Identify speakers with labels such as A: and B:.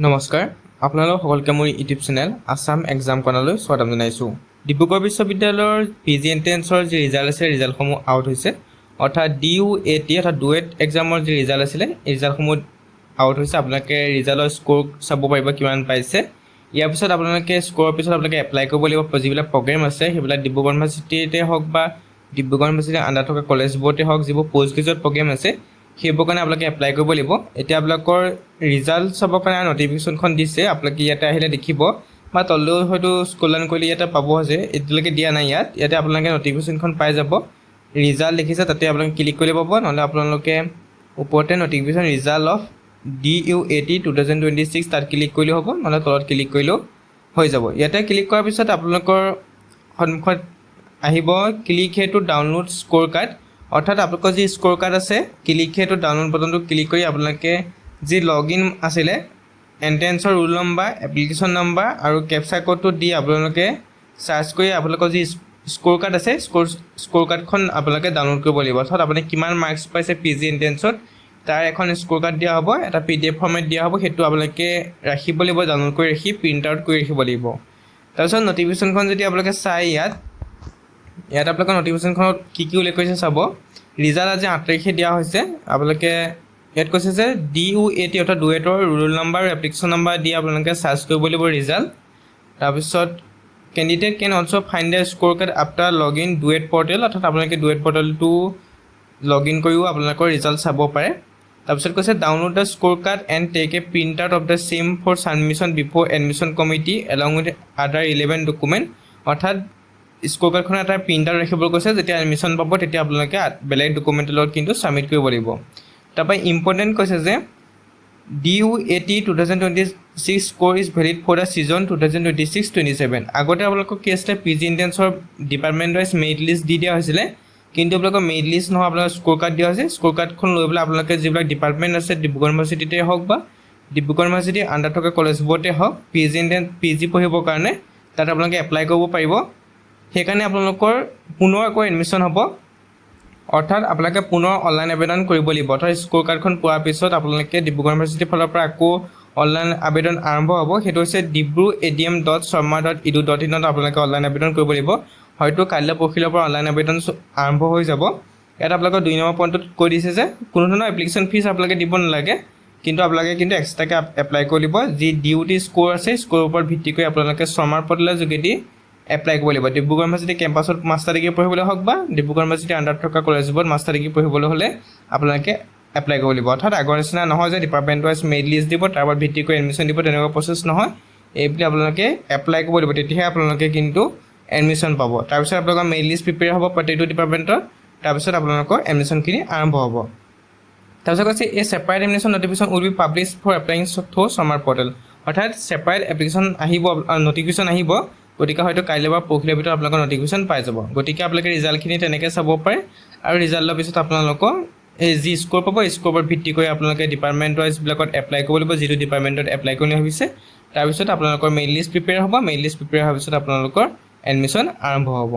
A: নমস্কাৰ আপোনালোক সকলকে মোৰ ইউটিউব চেনেল আসাম এক্সাম কৰ্ণাৰলৈ স্বাগতম জনাইছোঁ। ডিব্ৰুগড় বিশ্ববিদ্যালয়ৰ পিজি এন্ট্ৰেন্সৰ যি ৰিজাল্ট আছে ৰিজাল্টসমূহ আউট হৈছে, অৰ্থাৎ DUAT অৰ্থাৎ ডুৱেট এক্সামৰ যি ৰিজাল্ট আছিলে এই ৰিজাল্টসমূহ আউট হৈছে। আপোনালোকে ৰিজাল্টৰ স্ক'ৰ চাব পাৰিব কিমান পাইছে। ইয়াৰ পিছত আপোনালোকে স্ক'ৰৰ পিছত আপোনালোকে এপ্লাই কৰিব লাগিব যিবিলাক প্ৰগ্ৰেম আছে সেইবিলাক ডিব্ৰুগড় ইউনিভাৰ্চিটিতে হওক বা ডিব্ৰুগড় ইউনিভাৰ্চিটিৰ আণ্ডাৰ থকা কলেজবোৰতে হওক, যিবোৰ পষ্ট গ্ৰেজুৱেট প্ৰগ্ৰেম আছে সেইবোৰ কাৰণে আপোনালোকে এপ্লাই কৰিব লাগিব। এতিয়া আপোনালোকৰ ৰিজাল্ট চাবৰ কাৰণে নটিফিকেশ্যনখন দিছে, আপোনালোকে ইয়াতে আহিলে দেখিব বা তললৈও হয়তো স্ক্ৰল ডাউন কৰিলে ইয়াতে পাব যে এতিয়ালৈকে দিয়া নাই। ইয়াতে আপোনালোকে নটিফিকেশ্যনখন পাই যাব। ৰিজাল্ট দেখিছে তাতে আপোনালোকে ক্লিক কৰিলে পাব, নহ'লে আপোনালোকে ওপৰতে নটিফিকেশ্যন ৰিজাল্ট অফ DUAT 2026 তাত ক্লিক কৰিলেও হ'ব, নহ'লে তলত ক্লিক কৰিলেও হৈ যাব। ইয়াতে ক্লিক কৰাৰ পিছত আপোনালোকৰ সন্মুখত আহিব click here to download score card, অৰ্থাৎ আপোনালোকৰ যি স্ক'ৰ কাৰ্ড আছে ক্লিক হেয়াৰ টু ডাউনলোড বটনটো ক্লিক কৰি আপোনালোকে যি লগ ইন আছিলে এণ্ট্ৰেন্সৰ ৰোল নম্বৰ, এপ্লিকেশ্যন নম্বৰ আৰু কেপচা কোডটো দি আপোনালোকে চাৰ্চ কৰি আপোনালোকৰ যি স্ক'ৰ কাৰ্ড আছে স্ক'ৰ কাৰ্ডখন আপোনালোকে ডাউনলোড কৰিব লাগিব। অৰ্থাৎ আপুনি কিমান মাৰ্কছ পাইছে PG এণ্ট্ৰেন্সত তাৰ এখন স্ক'ৰ কাৰ্ড দিয়া হ'ব, এটা PDF ফৰ্মেট দিয়া হ'ব, সেইটো আপোনালোকে ৰাখিব লাগিব, ডাউনলোড কৰি ৰাখি প্ৰিণ্ট আউট কৰি ৰাখিব লাগিব। তাৰপিছত নটিফিকেশ্যনখন যদি আপোনালোকে চাই ইয়াত আপোনালোকৰ নটিফিকেশ্যনখনত কি উল্লেখ কৰিছে চাব। ৰিজাল্ট আজি 8 তাৰিখে দিয়া হৈছে। আপোনালোকে ইয়াত কৈছে যে DUAT অৰ্থাৎ ডুৱেটৰ ৰোল নম্বৰ আৰু এপ্লিকেশ্যন নম্বৰ দি আপোনালোকে চাৰ্চ কৰিব লাগিব ৰিজাল্ট। তাৰপিছত candidate can also' find the score card after log in ডুৱেট পৰ্টেল, অৰ্থাৎ আপোনালোকে ডুৱেট পৰ্টেলটো লগ ইন কৰিও আপোনালোকৰ ৰিজাল্ট চাব পাৰে। তাৰপিছত কৈছে download the score card and take a print out of the same for submission before admission committee along with other relevant document, অৰ্থাৎ স্ক'ৰ কাৰ্ডখন এটা প্ৰিণ্ট আউট ৰাখিবলৈ কৈছে। যেতিয়া এডমিশ্যন পাব তেতিয়া আপোনালোকে বেলেগ ডকুমেণ্টৰ লগত কিন্তু ছাবমিট কৰিব লাগিব। তাৰপৰা ইম্পৰ্টেণ্ট কৈছে যে DUAT 2026 score is valid for the season 2026-27। আগতে আপোনালোকক কি আছিলে PG এণ্ট্ৰেন্সৰ ডিপাৰ্টমেণ্ট ৱাইজ মেৰিট লিষ্ট দি দিয়া হৈছিলে, কিন্তু আপোনালোকৰ মেৰিট লিষ্ট নহয়, আপোনালোকৰ স্ক'ৰ কাৰ্ড দিয়া হৈছে। স্ক'ৰ কাৰ্ডখন লৈ পেলাই আপোনালোকে যিবিলাক ডিপাৰ্টমেণ্ট আছে ডিব্ৰুগড় ইউনিভাৰ্চিটিতে হওক বা ডিব্ৰুগড় ইউনিভাৰ্চিটিৰ আণ্ডাৰ থকা কলেজবোৰতে হওক PG পঢ়িবৰ কাৰণে তাত আপোনালোকে এপ্লাই কৰিব পাৰিব। সেইকাৰণে আপোনালোকৰ পুনৰ আকৌ এডমিশ্যন হ'ব, অৰ্থাৎ আপোনালোকে পুনৰ অনলাইন আবেদন কৰিব লাগিব। অৰ্থাৎ স্ক'ৰ কাৰ্ডখন পোৱাৰ পিছত আপোনালোকে ডিব্ৰুগড় ইউনিভাৰ্চিটিৰ ফালৰ পৰা আকৌ অনলাইন আবেদন আৰম্ভ হ'ব। সেইটো হৈছে dibru.adm.sharma.edu.in আপোনালোকে অনলাইন আবেদন কৰিব লাগিব। হয়তো কাইলৈ পৰহিলৰ পৰা অনলাইন আবেদন আৰম্ভ হৈ যাব। ইয়াত আপোনালোকৰ 2 নম্বৰ পইণ্টত কৈ দিছে যে কোনো ধৰণৰ এপ্লিকেশ্যন ফিজ আপোনালোকে দিব নালাগে, কিন্তু আপোনালোকে কিন্তু এক্সট্ৰাকৈ এপ্লাই কৰি দিব। যি DUT স্ক'ৰ আছে স্ক'ৰৰ ওপৰত ভিত্তি কৰি আপোনালোকে শৰ্মাৰ পৰ্টেলৰ যোগেদি এপ্লাই কৰিব লাগিব। ডিব্ৰুগড় ইউনিভাৰ্চিটি কেম্পাছত মাষ্টাৰ ডিগ্ৰী পঢ়িবলৈ হওক বা ডিব্ৰুগড় ইউনিভাৰ্চিটিৰ আণ্ডাৰত থকা কলেজবোৰত মাষ্টাৰ ডিগ্ৰী পঢ়িবলৈ হ'লে আপোনালোকে এপ্লাই কৰিব লাগিব। অৰ্থাৎ আগৰ নিচিনা নহয় যে ডিপাৰ্টমেণ্ট ৱাইজ মেৰিট লিষ্ট দিব তাৰ ওপৰত ভিত্তি কৰি এডমিশ্যন দিব, তেনেকুৱা প্ৰচেছ নহয়। এইবুলি আপোনালোকে এপ্লাই কৰিব লাগিব, তেতিয়াহে আপোনালোকে কিন্তু এডমিশ্যন পাব। তাৰপিছত আপোনালোকৰ মেৰিট লিষ্ট প্ৰিপেয়াৰ হ'ব প্ৰত্যেকটো ডিপাৰ্টমেণ্টৰ, তাৰপিছত আপোনালোকৰ এডমিশ্যনখিনি আৰম্ভ হ'ব। তাৰপিছত কৈছে এই separate admission notification will be publish for applying through শৰ্মাৰ পৰ্টেল, অৰ্থাৎ ছেপাৰেট এপ্লিকেশ্যন আহিব, নটিফিকেশ্যন আহিব। গতিকে হয়তো কাইলৈ বা পৰহিলৰ ভিতৰত আপোনালোকৰ নটিফিকেশ্যন পাই যাব। গতিকে আপোনালোকে ৰিজাল্টখিনি তেনেকৈ চাব পাৰে আৰু ৰিজাল্টৰ পিছত আপোনালোকৰ এই যি স্ক'ৰ পাব স্ক'ৰৰ ওপৰত ভিত্তি কৰি আপোনালোকে ডিপাৰ্টমেণ্ট ৱাইজবিলাকত এপ্লাই কৰিব লাগিব, যিটো ডিপাৰ্টমেণ্টত এপ্লাই কৰি ভাবিছে। তাৰপিছত আপোনালোকৰ মেৰিট লিষ্ট প্ৰিপেয়াৰ হ'ব, মেৰিট লিষ্ট প্ৰিপেয়াৰ হোৱাৰ পিছত আপোনালোকৰ এডমিশ্যন আৰম্ভ হ'ব।